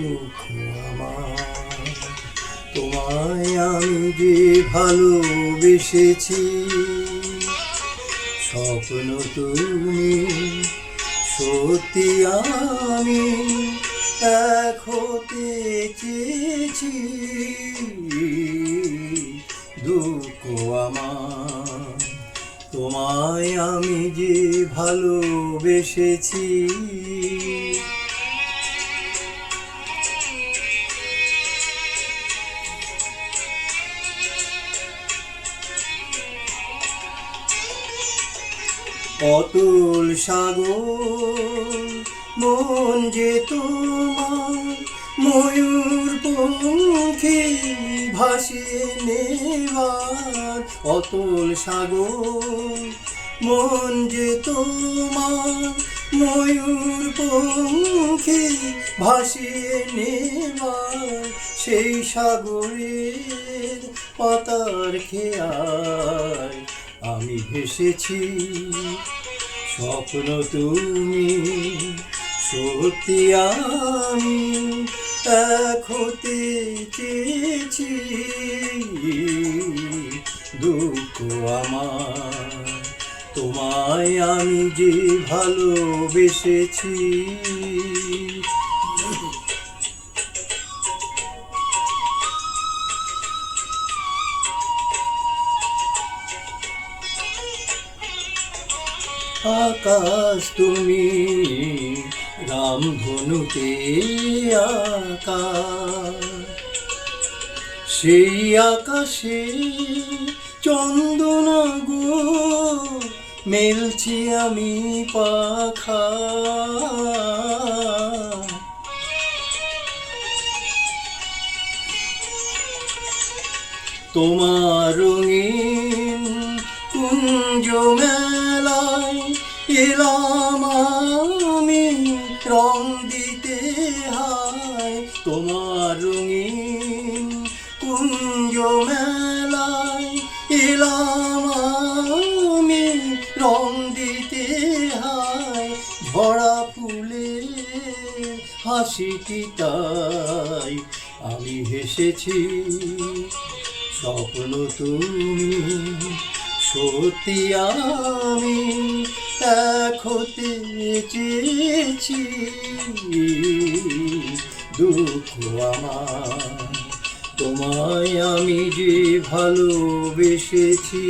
দুঃখ আমার। তোমায় আমি যে ভালোবেসেছি, স্বপ্ন তুমি সত্যি আমি এক হতে চেয়েছি। দুঃখ আমার, তোমায় আমি যে ভালোবেসেছি। অতুল সাগর মন যে তোমার ময়ূর পঙ্খী ভাসিয়ে নেবার। অতুল সাগর মন যে তোমার ময়ূর পঙ্খী ভাসিয়ে নেবার। সেই সাগরের পাতার খেয়ায় আমি ভেসেছি। স্বপ্ন তুমি সত্যি আমি এক হতে চেয়েছি। দুঃখ আমার, তোমায় আমি যে ভালোবেসেছি। আকাশ তুমি রামধনুতে আঁকা, সেই আকাশে চন্দনা গো মেলছি আমি পাখা। তোমার রঙিন কুঞ্জ মেলায় এলাম আমি রং দিতে হায়। তোমার রঙিন কুঞ্জ মেলায় এলাম আমি রং দিতে হায়। ঝরা ফুলের হাসিটি তাই আমি হেসেছি। স্বপ্ন তুমি সত্যি আমি এক হতে চেয়েছি। দুঃখ আমার, তোমায় আমি যে ভালোবেসেছি।